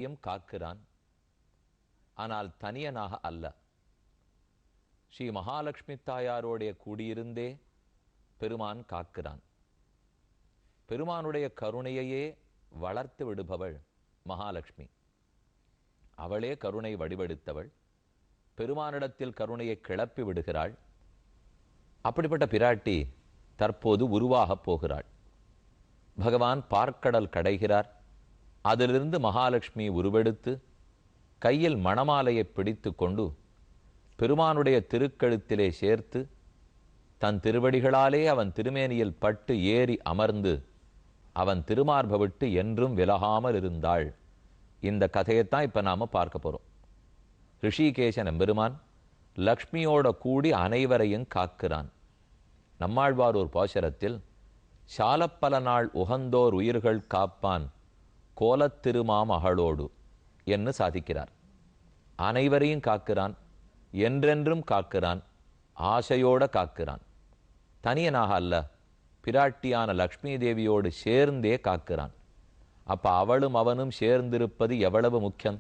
நித்தியம் காக்கிறான். ஆனால் தனியனாக அல்ல. ஸ்ரீ மகாலட்சுமி தாயாரோடைய கூடியிருந்தே பெருமான் காக்கிறான். பெருமானுடைய கருணையையே வளர்த்து விடுபவள் மகாலட்சுமி. அவளே கருணை வடிவெடுத்தவள். பெருமானிடத்தில் கருணையை கிளப்பி விடுகிறாள். அப்படிப்பட்ட பிராட்டி தற்போது உருவாகப் போகிறாள். பகவான் பார்க்கடல் கடைகிறார். அதிலிருந்து மகாலட்சுமி உருவெடுத்து கையில் மணமாலையை பிடித்து கொண்டு பெருமானுடைய திருக்கழுத்திலே சேர்த்து தன் திருவடிகளாலே அவன் திருமேனியில் பட்டு ஏறி அமர்ந்து அவன் திருமார்பை விட்டு என்றும் விலகாமல் இருந்தாள். இந்த கதையைத்தான் இப்ப நாம பார்க்க போறோம். ரிஷிகேசன் எம்பெருமான் லக்ஷ்மியோட கூடி அனைவரையும் காக்கிறான். நம்மாழ்வார் ஒரு பாசுரத்தில் சாலப்பல நாள் உகந்தோர் உயிர்கள் காப்பான் கோலத்திருமாம் அகழோடு என்று சாதிக்கிறார். அனைவரையும் காக்கிறான், என்றென்றும் காக்கிறான், ஆசையோட காக்கிறான். தனியனாக அல்ல, பிராட்டியான லக்ஷ்மி தேவியோடு சேர்ந்தே காக்கிறான். அப்ப அவளும் அவனும் சேர்ந்திருப்பது எவ்வளவு முக்கியம்.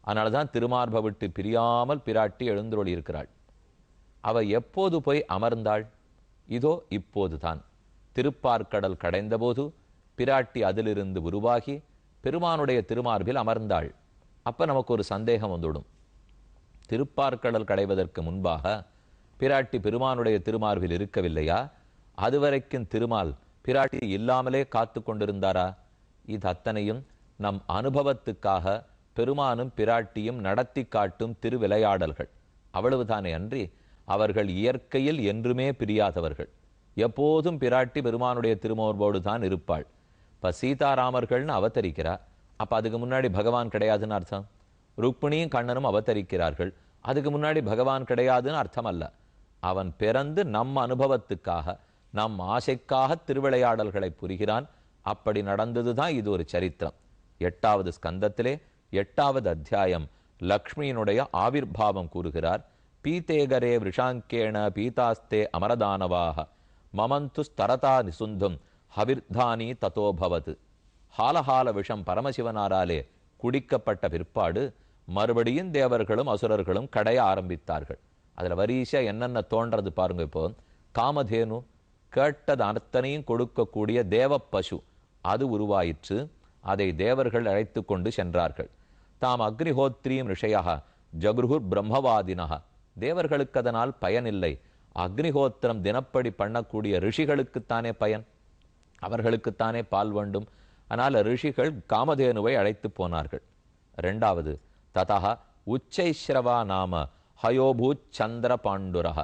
அதனால்தான் திருமார்பை விட்டு பிரியாமல் பிராட்டி எழுந்தருளி இருக்கிறாள். அவ எப்போது போய் அமர்ந்தாள்? இதோ இப்போதுதான். திருப்பார்க்கடல் கடைந்தபோது பிராட்டி அதிலிருந்து உருவாகி பெருமானுடைய திருமார்பில் அமர்ந்தாள். அப்ப நமக்கு ஒரு சந்தேகம் வந்துடும். திருப்பார்க்கடல் கடைவதற்கு முன்பாக பிராட்டி பெருமானுடைய திருமார்பில் இருக்கவில்லையா? அதுவரைக்கும் திருமால் பிராட்டி இல்லாமலே காத்து கொண்டிருந்தாரா? இது அத்தனையும் நம் அனுபவத்துக்காக பெருமானும் பிராட்டியும் நடத்தி காட்டும் திருவிளையாடல்கள். அவ்வளவுதானே அன்றி அவர்கள் இயற்கையில் என்றுமே பிரியாதவர்கள். எப்போதும் பிராட்டி பெருமானுடைய திருமார்போடு தான் இருப்பாள். இப்ப சீதாராமர்கள்னு அவதரிக்கிறார். அப்ப அதுக்கு முன்னாடி பகவான் கிடையாதுன்னு அர்த்தம். ருக்மிணியும் கண்ணனும் அவதரிக்கிறார்கள். அதுக்கு முன்னாடி பகவான் கிடையாதுன்னு அர்த்தம் அல்ல. அவன் பிறந்து நம் அனுபவத்துக்காக நம் ஆசைக்காக திருவிளையாடல்களை புரிகிறான். அப்படி நடந்ததுதான் இது ஒரு சரித்திரம். 8வது ஸ்கந்தத்திலே 8வது அத்தியாயம் லக்ஷ்மியினுடைய ஆவிர்பாவம் கூறுகிறார். பீதேகரே விஷாங்கேண பீதாஸ்தே அமரதானவாக மமந்து ஸ்தரதா நிசுந்தும் ஹவிர்தானி ததோபவது. ஹாலஹால விஷம் பரமசிவனாராலே குடிக்கப்பட்ட பிற்பாடு மறுபடியும் தேவர்களும் அசுரர்களும் கடைய ஆரம்பித்தார்கள். அதுல வரிசையா என்னென்ன தோன்றது பாருங்க. இப்போ காமதேனு கேட்டது அத்தனையும் கொடுக்கக்கூடிய தேவ பசு அது உருவாயிற்று. அதை தேவர்கள் அழைத்து கொண்டு சென்றார்கள். தாம் அக்னிஹோத்ரீம் ரிஷயா ஜகுருர் பிரம்மவாதினஹ. தேவர்களுக்கு அதனால் பயனில்லை. அக்னிஹோத்திரம் தினப்படி பண்ணக்கூடிய ரிஷிகளுக்குத்தானே பயன், அவர்களுக்குத்தானே பால் வேண்டும். ஆனால் ரிஷிகள் காமதேனுவை அழைத்து போனார்கள். 2வது ததா உச்சைஸ்ரவா நாம ஹயோபூத் சந்திர பாண்டுரஹ.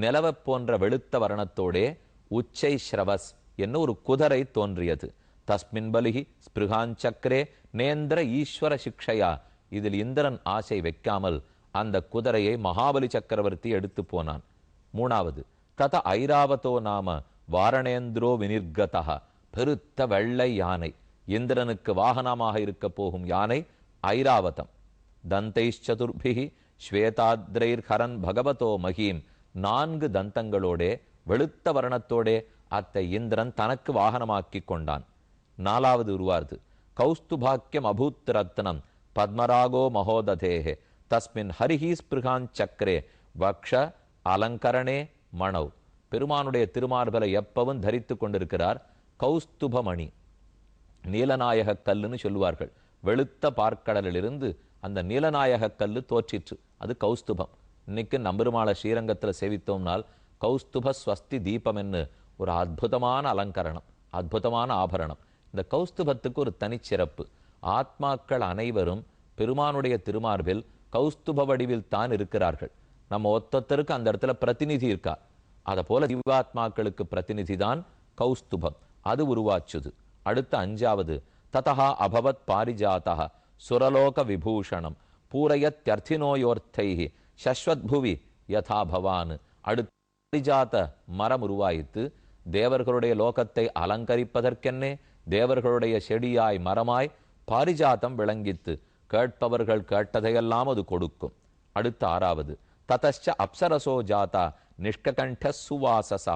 நிலவ போன்ற வெளுத்த வர்ணத்தோடே உச்சைஸ்ரவஸ் என்ன ஒரு குதிரை தோன்றியது. தஸ்மின் பலிகி ஸ்பிருகாஞ்சக்கரே நேந்திர ஈஸ்வர சிக்ஷையா. இதில் இந்திரன் ஆசை வைக்காமல் அந்த குதிரையை மகாபலி சக்கரவர்த்தி எடுத்து போனான். 3வது தத ஐராவதோ நாம வாரணேந்திரோ வினிர்கதா. பெருத்த வெள்ளை யானை, இந்திரனுக்கு வாகனமாக இருக்க போகும் யானை ஐராவதம். தந்தைச்சதுர்பிகி ஸ்வேதாத்ரைர் ஹரன் பகவதோ மகீம். 4 தந்தங்களோடே வெளுத்த வர்ணத்தோடே அத்தை இந்திரன் தனக்கு வாகனமாக்கி கொண்டான். 4வது உருவார்து கௌஸ்துபாக்கியம் அபூத் ரத்னம் பத்மராகோ மகோததேஹே தஸ்மின் ஹரிஹி ஸ்பிருகாஞ்சக்கரே வக்ஷ அலங்கரணே மணவ். பெருமானுடைய திருமார்பலை எப்பவும் தரித்து கொண்டிருக்கிறார். கௌஸ்துபமணி, நீலநாயக கல்லுன்னு சொல்லுவார்கள். வெளுத்த பார்க்கடலிலிருந்து அந்த நீலநாயக கல்லு தோற்றிற்று. அது கௌஸ்துபம். இன்னைக்கு நம்பெருமாளை ஸ்ரீரங்கத்தில் சேவித்தோம்னால் கௌஸ்துப ஸ்வஸ்தி தீபம் என்று ஒரு அற்புதமான அலங்கரணம், அற்புதமான ஆபரணம். இந்த கௌஸ்துபத்துக்கு ஒரு தனிச்சிறப்பு. ஆத்மாக்கள் அனைவரும் பெருமானுடைய திருமார்பில் கௌஸ்துப வடிவில் தான் இருக்கிறார்கள். நம்ம ஒத்தொத்தருக்கு அந்த இடத்துல பிரதிநிதி இருக்கா. அதை போல ஜீவாத்மாக்களுக்கு பிரதிநிதி தான் கௌஸ்துபம். அது உருவாச்சுது. அடுத்த 5வது ததா அபவத் பாரிஜாதா சுரலோக விபூஷணம் பூரயத்யர்த்தினோயோர்த்தைஹி சஸ்வத்புவி யதா பவான். அடுத்த பாரிஜாத மரம் உருவாயித்து தேவர்களுடைய லோகத்தை அலங்கரிப்பதற்கென்னே தேவர்களுடைய செடியாய் மரமாய் பாரிஜாத்தம் விளங்கித்து கேட்பவர்கள் கேட்டதையெல்லாம் அது கொடுக்கும். அடுத்த 6வது ததச்ச அப்சரசோ ஜாதா நிஷ்ககண்ட சுவாசசா.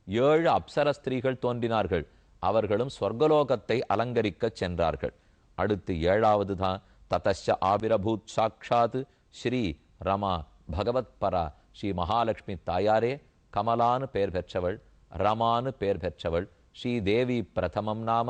7 அப்சர ஸ்திரீகள் தோன்றினார்கள். அவர்களும் சொர்க்கலோகத்தை அலங்கரிக்க சென்றார்கள். அடுத்து 7வது தான் ததச்ச ஆவிரபூத் சாட்சாத் ஸ்ரீ ரமா பகவத்பரா. ஸ்ரீ மகாலட்சுமி தாயாரே கமலான்னு பெயர் பெற்றவள், ரமானு பெயர் பெற்றவள். ஸ்ரீ தேவி பிரதமம் நாம,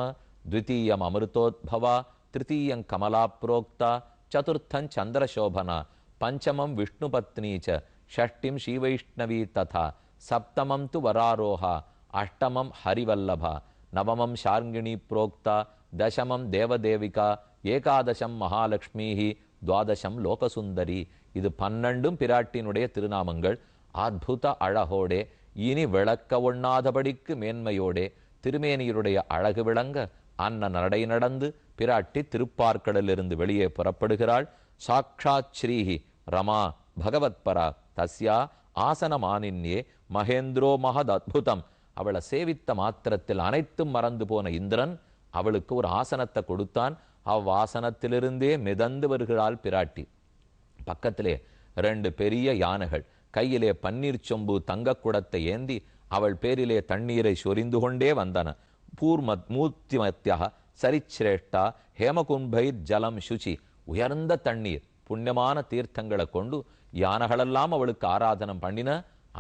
த்விதீயம் அமிர்தோத்பவா, திருத்தீயம் கமலா புரோக்தா, சதுர்த்தம் சந்திரசோபனா, பஞ்சமம் விஷ்ணுபத்னி ச, ஷஷ்டிம் ஸ்ரீவைஷ்ணவி ததா, சப்தமம் து வராரோஹா, அஷ்டமம் ஹரிவல்லபா, நவமம் ஷார்ங்கிணி புரோக்தா, தசமம் தேவதேவிகா, ஏகாதசம் மகாலட்சுமிஹி, துவாதசம் லோகசுந்தரி. இது 12 பிராட்டினுடைய திருநாமங்கள். அத்புத அழகோடே, இனி விளக்க ஒண்ணாதபடிக்கு மேன்மையோடே, திருமேனியருடைய அழகு விளங்க அன்ன நடை நடந்து பிராட்டி திருப்பார்க்கடலிருந்து வெளியே புறப்படுகிறாள். சாக்ஷாத் ஸ்ரீஹி ரமா பகவத்பரா தஸ்யா ஆசனமானின்யே மகேந்திரோ மகத் அத்புதம். அவளை சேவித்த மாத்திரத்தில் அனைத்தும் மறந்து போன இந்திரன் அவளுக்கு ஒரு ஆசனத்தை கொடுத்தான். அவ்வாசனத்திலிருந்தே மிதந்து வருகிறாள் பிராட்டி. பக்கத்திலே 2 பெரிய யானைகள் கையிலே பன்னீர் சொம்பு தங்கக்குடத்தை ஏந்தி அவள் பேரிலே தண்ணீரை சொரிந்து கொண்டே வந்தன. மூர்த்திமத்யாக சரிச்சிரேஷ்டா ஹேமகும்பைர் ஜலம் சுச்சி. உயர்ந்த தண்ணீர், புண்ணியமான தீர்த்தங்களை கொண்டு யானைகளெல்லாம் அவளுக்கு ஆராதனம் பண்ணின,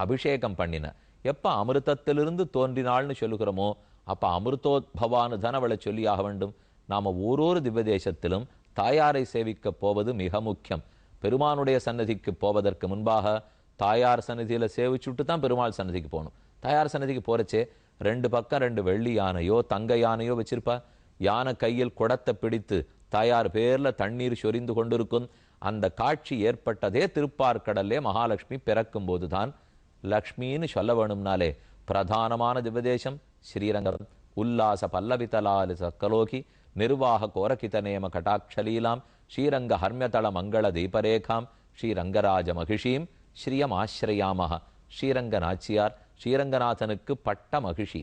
அபிஷேகம் பண்ணின. எப்ப அமிர்தத்திலிருந்து தோன்றினாள்னு சொல்லுகிறோமோ அப்ப அமிர்தோத்பவானு தான் அவளை சொல்லியாக வேண்டும். நாம ஓரொரு திவ்ய தேசத்திலும் தாயாரை சேவிக்க போவது மிக முக்கியம். பெருமானுடைய சன்னதிக்கு போவதற்கு முன்பாக தாயார் சன்னதியில சேவிச்சுட்டு தான் பெருமாள் சன்னதிக்கு போகணும். தாயார் சன்னதிக்கு போறச்சே 2 பக்கம் 2 வெள்ளி யானையோ தங்க யானையோ வச்சிருப்பா. யானை கையில் குடத்தை பிடித்து தாயார் பேர்ல தண்ணீர் சொரிந்து கொண்டிருக்கும். அந்த காட்சி ஏற்பட்டதே திருப்பார்க்கடல்லே மகாலட்சுமி பிறக்கும் போதுதான். லக்ஷ்மின்னு சொல்ல வேணும்னாலே பிரதானமான திவ்யதேசம் ஸ்ரீரங்கம். உல்லாச பல்லவிதலாலி சக்கலோகி நிர்வாக கோரகிதநேம கட்டாட்சலீலாம் ஸ்ரீரங்க ஹர்மியதள மங்கள தீபரேகாம் ஸ்ரீரங்கராஜ மகிஷீம் ஸ்ரீயம் ஆசிரயாமஹ. ஸ்ரீரங்க நாச்சியார் ஸ்ரீரங்கநாதனுக்கு பட்ட மகிஷி.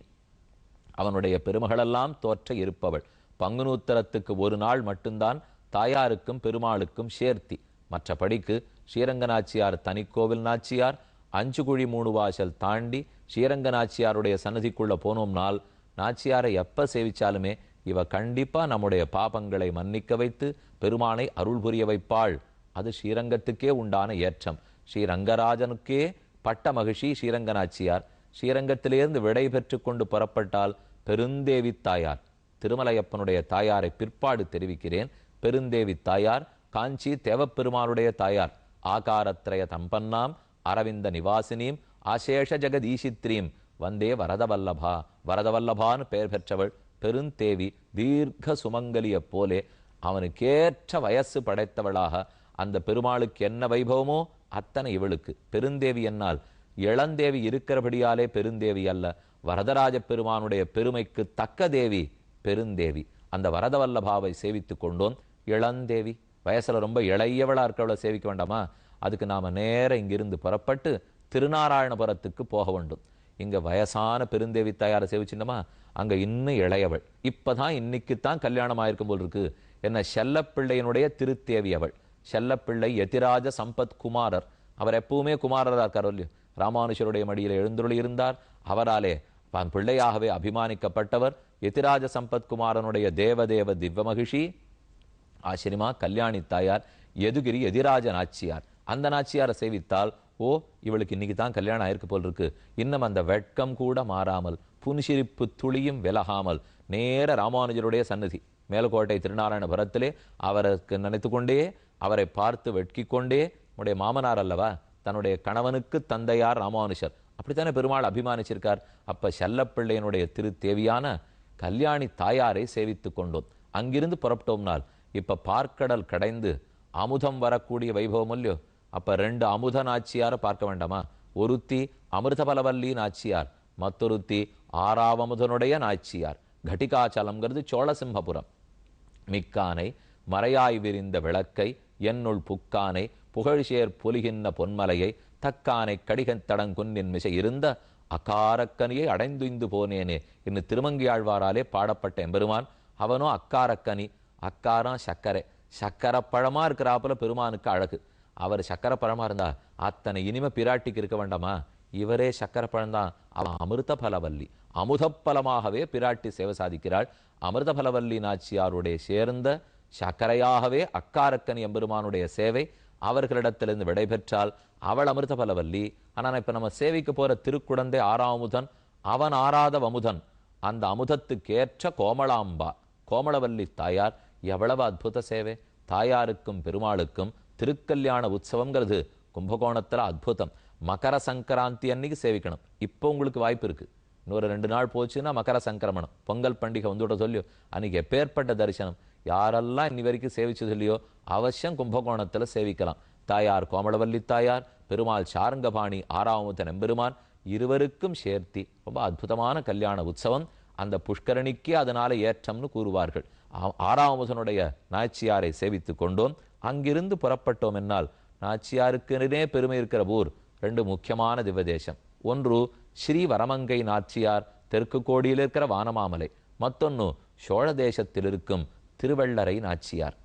அவனுடைய பெருமகளெல்லாம் தோற்ற இருப்பவள். பங்குனூத்தரத்துக்கு ஒரு நாள் மட்டும்தான் தாயாருக்கும் பெருமாளுக்கும் சேர்த்தி. மற்றபடிக்கு ஸ்ரீரங்க நாச்சியார் தனிக்கோவில் நாச்சியார். 5 குழி 3 வாசல் தாண்டி ஸ்ரீரங்க நாச்சியாருடைய சன்னதிக்குள்ள போனோம்னால் நாச்சியாரை எப்ப சேவிச்சாலுமே இவ கண்டிப்பா நம்முடைய பாபங்களை மன்னிக்க வைத்து பெருமானை அருள் புரிய வைப்பாள். அது ஸ்ரீரங்கத்துக்கே உண்டான ஏற்றம். ஸ்ரீரங்கராஜனுக்கே பட்ட மகிழ்ச்சி ஸ்ரீரங்க நாச்சியார். ஸ்ரீரங்கத்திலிருந்து விடை பெற்று கொண்டு புறப்பட்டால் பெருந்தேவி தாயார். திருமலையப்பனுடைய தாயாரை பிற்பாடு தெரிவிக்கிறேன். பெருந்தேவி தாயார் காஞ்சி தேவப்பெருமானுடைய தாயார். ஆகாரத்ரய தம்பன்னாம் அரவிந்த நிவாசினீம் ஆசேஷ ஜெகதீசித்ரீம் வந்தே வரதவல்லபா. வரதவல்லபான்னு பெயர் பெற்றவள் பெருந்தேவி. தீர்க்க சுமங்கலிய போலே அவனுக்கேற்ற வயசு படைத்தவளாக அந்த பெருமாளுக்கு என்ன வைபவமோ அத்தனை இவளுக்கு. பெருந்தேவி என்னால் இளந்தேவி இருக்கிறபடியாலே பெருந்தேவி அல்ல, வரதராஜ பெருமானுடைய பெருமைக்கு தக்க தேவி பெருந்தேவி. அந்த வரதவல்லபாவை சேவித்து கொண்டோம். இளந்தேவி வயசுல ரொம்ப இளையவளா இருக்கிறவளை சேவிக்க வேண்டாமா? அதுக்கு நாம நேர இங்கிருந்து புறப்பட்டு திருநாராயணபுரத்துக்கு போக வேண்டும். இங்க வயசான பெருந்தேவி தாயாரை சேவிச்சுட்டோமா, அங்க இன்னும் இளையவள். இப்பதான் இன்னைக்குத்தான் கல்யாணம் ஆயிருக்கும் போல் இருக்கு. என்ன செல்லப்பிள்ளையினுடைய திருத்தேவி அவள். செல்லப்பிள்ளை யதிராஜ சம்பத் குமாரர். அவர் எப்பவுமே குமாரரா இருக்காரோ இல்லையோ, ராமானுஷருடைய மடியில் எழுந்துருளி இருந்தார். அவராலே பிள்ளையாகவே அபிமானிக்கப்பட்டவர் யதிராஜ சம்பத் குமாரனுடைய தேவதேவ திவ்ய மகிஷி ஆசிரிமா கல்யாணி தாயார் யதுகிரி யதிராஜ நாச்சியார். அந்த நாச்சியாரை சேவித்தால் ஓ இவளுக்கு இன்னைக்கு தான் கல்யாணம் ஆயிருக்கு போல் இருக்கு. இன்னும் அந்த வெட்கம் கூட மாறாமல் புன்சிரிப்பு துளியும் விலகாமல் நேர ராமானுஜருடைய சன்னதி மேலக்கோட்டை திருநாராயணபுரத்திலே அவருக்கு நினைத்து கொண்டே அவரை பார்த்து வெட்கிக் கொண்டே, உடைய மாமனார் அல்லவா, தன்னுடைய கணவனுக்கு தந்தையார் ராமானுஷர், அப்படித்தானே பெருமாள் அபிமானிச்சிருக்கார். அப்ப செல்லப்பிள்ளையனுடைய திருத்தேவியான கல்யாணி தாயாரை சேவித்து கொண்டோம். அங்கிருந்து புறப்பட்டோம்னால் இப்ப பார்க்கடல் கடைந்து அமுதம் வரக்கூடிய வைபவம் இல்லையோ, அப்ப 2 அமுத நாச்சியாரை பார்க்க வேண்டாமா? ஒருத்தி அமிர்தபலவல்லி நாச்சியார், மற்றொருத்தி ஆறாவமுதனுடைய நாச்சியார். கட்டிகாச்சலம்ங்கிறது சோழசிம்மபுரம். மிக்கானை மறையாய் விரிந்த விளக்கை என்னுள் புக்கானை புகழ்சேர் பொலிகின்ற பொன்மலையை தக்கானை கடிகத்தடங்குன்னின் மிசை இருந்த அக்காரக்கனியை அடைந்துய்ந்து போனேனே என்று திருமங்கியாழ்வாராலே பாடப்பட்ட எம்பெருமான். அவனோ அக்காரக்கனி. அக்காரம் சக்கரை, சக்கரப்பழமா இருக்கிறாப்புல பெருமானுக்கு அழகு. அவர் சக்கரப்பழமா இருந்தா அத்தனை இனிமை பிராட்டிக்கு இருக்க வேண்டாமா? இவரே சக்கரப்பழம்தான். அவன் அமிர்த பலவல்லி, அமுதப்பலமாகவே பிராட்டி சேவை சாதிக்கிறாள். அமிர்த பலவல்லி நாச்சியாருடைய சேர்ந்த சக்கரையாகவே அக்காரக்கன் எம்பெருமானுடைய சேவை. அவர்களிடத்திலிருந்து விடைபெற்றால் அவள் அமிர்த பலவல்லி. ஆனால் இப்ப நம்ம சேவிக்க போற திருக்குடந்தை ஆறாமுதன், அவன் ஆறாத அமுதன், அந்த அமுதத்துக்கேற்ற கோமளாம்பா கோமளவல்லி தாயார். எவ்வளவு அற்புத சேவை! தாயாருக்கும் பெருமாளுக்கும் திருக்கல்யாண உற்சவங்கிறது கும்பகோணத்துல அற்புதம். மகர சங்கராந்தி அன்னைக்கு சேவிக்கணும். இப்போ உங்களுக்கு வாய்ப்பு இருக்கு. இன்னொரு 2 நாள் போச்சுன்னா மகர சங்கரமணம், பொங்கல் பண்டிகை வந்துவிட சொல்லியோ, அன்னைக்கு எப்பேற்பட்ட தரிசனம்! யாரெல்லாம் இன்னி வரைக்கும் சேவிச்சது இல்லையோ அவசியம் கும்பகோணத்துல சேவிக்கலாம். தாயார் கோமளவல்லி தாயார், பெருமாள் சாரங்கபாணி ஆறாமுதன் எம்பெருமான், இருவருக்கும் சேர்த்தி ரொம்ப அற்புதமான கல்யாண உற்சவம். அந்த புஷ்கரணிக்கே அதனால ஏற்றம்னு கூறுவார்கள். ஆறாமுதனுடைய நாச்சியாரை சேவித்து கொண்டோம். அங்கிருந்து புறப்பட்டோம் என்னால் நாச்சியாருக்குனே பெருமை இருக்கிற ஊர் 2 முக்கியமான திவ்யதேசம். ஒன்று ஸ்ரீ வரமங்கை நாச்சியார் தெற்கு கோடியில் இருக்கிற வானமாமலை, மற்றொன்னு சோழ தேசத்தில் இருக்கும் திருவள்ளரை நாச்சியார்.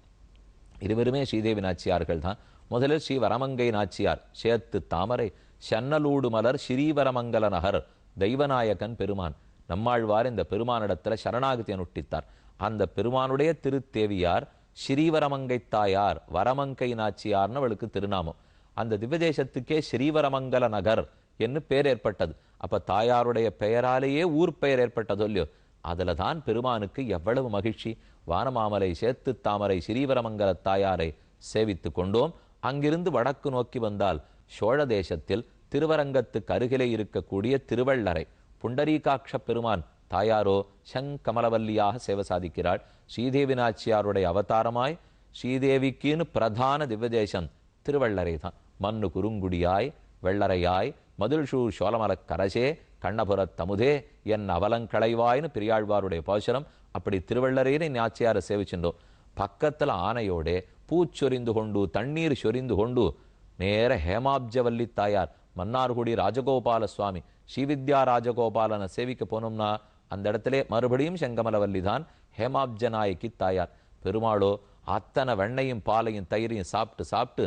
இருவருமே ஸ்ரீதேவி நாச்சியார்கள் தான். முதலில் ஸ்ரீ வரமங்கை நாச்சியார் சேத்து தாமரை சன்னலூடு மலர் ஸ்ரீவரமங்கல நகர் தெய்வநாயகன் பெருமான். நம்மாழ்வார் இந்த பெருமானிடத்துல சரணாகதி அனுஷ்டித்தார். அந்த பெருமானுடைய திருத்தேவியார் ஸ்ரீவரமங்கை தாயார், வரமங்கை நாச்சியார்னு அவளுக்கு திருநாமம். அந்த திவ்யதேசத்துக்கே ஸ்ரீவரமங்கல நகர் என்று பெயர் ஏற்பட்டது. அப்ப தாயாருடைய பெயராலேயே ஊர் பெயர் ஏற்பட்டதோ இல்லையோ, அதுல தான் பெருமானுக்கு எவ்வளவு மகிழ்ச்சி. வானமாமலை சேத்து தாமரை ஸ்ரீவரமங்கல தாயாரை சேவித்து கொண்டோம். அங்கிருந்து வடக்கு நோக்கி வந்தால் சோழ தேசத்தில் திருவரங்கத்துக்கு அருகிலே இருக்கக்கூடிய திருவள்ளரை புண்டரீகாட்ச பெருமான். தாயாரோ சங்கமலவல்லியாக சேவை சாதிக்கிறாள். ஸ்ரீதேவி நாச்சியாருடைய அவதாரமாய் ஸ்ரீதேவிக்குன்னு பிரதான திவ்யதேசம் திருவள்ளரை தான். மண்ணு குறுங்குடியாய் வெள்ளரையாய் மதுள்சூழ் சோழமலக் கரசே கண்ணபுரத் தமுதே என் அவலங்களைவாய்னு பெரியாழ்வாருடைய பாசுரம். அப்படி திருவள்ளரையினை நாச்சியாரை சேவிச்சுட்டோம். பக்கத்துல ஆனையோட பூச்சொரிந்து கொண்டு தண்ணீர் சொரிந்து கொண்டு நேர ஹேமாப்ஜவல்லி தாயார் மன்னார்குடி ராஜகோபால சுவாமி ஸ்ரீவித்யா ராஜகோபாலனை சேவிக்க போனோம்னா அந்த இடத்துல மறுபடியும் செங்கமலவல்லி தான் ஹேமாப்ஜநாயகி தாயார். பெருமாளோ அத்தனை வெண்ணையும் பாலையும் தயிரையும் சாப்பிட்டு சாப்பிட்டு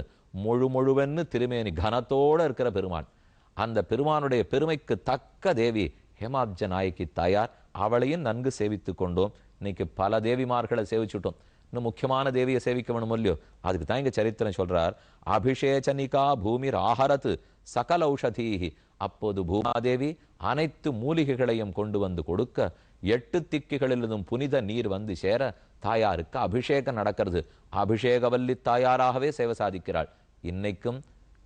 முழுவென்னு திருமேனி கனத்தோட இருக்கிற பெருமான். அந்த பெருமானுடைய பெருமைக்கு தக்க தேவி ஹேமாப்ஜ நாயகி தாயார். அவளையும் நன்கு சேவித்து கொண்டோம். இன்னைக்கு பல தேவிமார்களை சேவிச்சுட்டோம். இன்னும் முக்கியமான தேவியை சேவிக்க வேணும் இல்லையோ, அதுக்கு தான் இங்க சரித்திரம் சொல்றார். அபிஷேச்சனிகா பூமி ராஹரத்து சகல ஔஷதீஹி. அப்போது பூமாதேவி அனைத்து மூலிகைகளையும் கொண்டு வந்து கொடுக்க 8 திக்குகளிலிருந்தும் புனித நீர் வந்து சேர தாயாருக்கு அபிஷேகம் நடக்கிறது. அபிஷேகவல்லி தாயாராகவே சேவை சாதிக்கிறாள். இன்னைக்கும்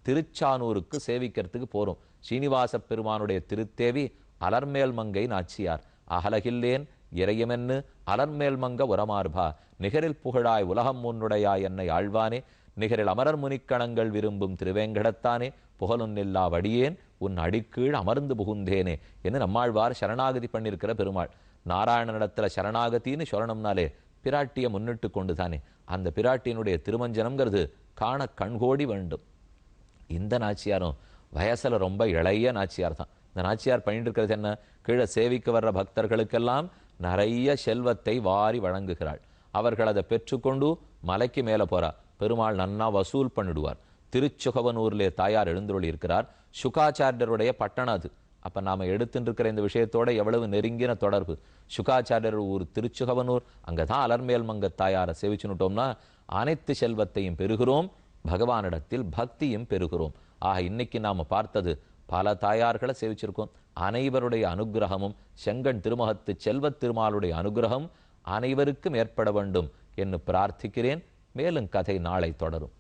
திருச்சானூருக்கு சேவிக்கிறதுக்கு போறோம். ஸ்ரீனிவாச பெருமானுடைய திருத்தேவி அலர்மேல் மங்கை நாச்சியார். அகலகில்லேன் இறையமென்னு அலர்மேல் மங்க உரமார்பா நிகரில் புகழாய் உலகம் முன்னுடையாய் என்னை ஆழ்வானே நிகரில் அமரர் முனிக்கணங்கள் விரும்பும் திருவேங்கடத்தானே புகழொன்னில்லா வடியேன் உன் அடிக்கீழ் அமர்ந்து புகுந்தேனே என்று நம்மாழ்வார் சரணாகதி பண்ணியிருக்கிற பெருமாள். நாராயணனிடத்துல சரணாகத்தின்னு சொல்லணும்னாலே பிராட்டியை முன்னிட்டு கொண்டு தானே. அந்த பிராட்டியினுடைய திருமஞ்சனம்ங்கிறது காண கண்கோடி வேண்டும். இந்த நாச்சியாரும் வயசுல ரொம்ப இளைய நாச்சியார் தான். இந்த நாச்சியார் பண்ணிட்டு இருக்கிறது என்ன? கீழே சேவிக்கு வர்ற பக்தர்களுக்கெல்லாம் நிறைய செல்வத்தை வாரி வழங்குகிறாள். அவர்கள் அதை பெற்றுக்கொண்டு மலைக்கு மேல போறா. பெருமாள் நன்னா வசூல் பண்ணிடுவார். திருச்சுகவனூர்லே தாயார் எழுந்துருளி இருக்கிறார். சுகாச்சாரியருடைய பட்டணம் அது. அப்ப நாம எடுத்துட்டு இருக்கிற இந்த விஷயத்தோட எவ்வளவு நெருங்கின தொடர்பு. சுகாச்சாரியர் ஊர் திருச்சுகவனூர். அங்கதான் அலர்மேல் மங்க தாயாரை சேவிச்சுட்டோம்னா அனைத்து செல்வத்தையும் பெறுகிறோம், பகவானிடத்தில் பக்தியும் பெறுகிறோம். ஆக இன்னைக்கு நாம பார்த்தது பல தாயார்களை சேவிச்சிருக்கோம். அனைவருடைய அனுகிரகமும் செங்கண் திருமகத்து செல்வத் திருமாலுடைய அனுகிரகம் அனைவருக்கும் ஏற்பட வேண்டும் என்று பிரார்த்திக்கிறேன். மேலும் கதை நாளை தொடரும்.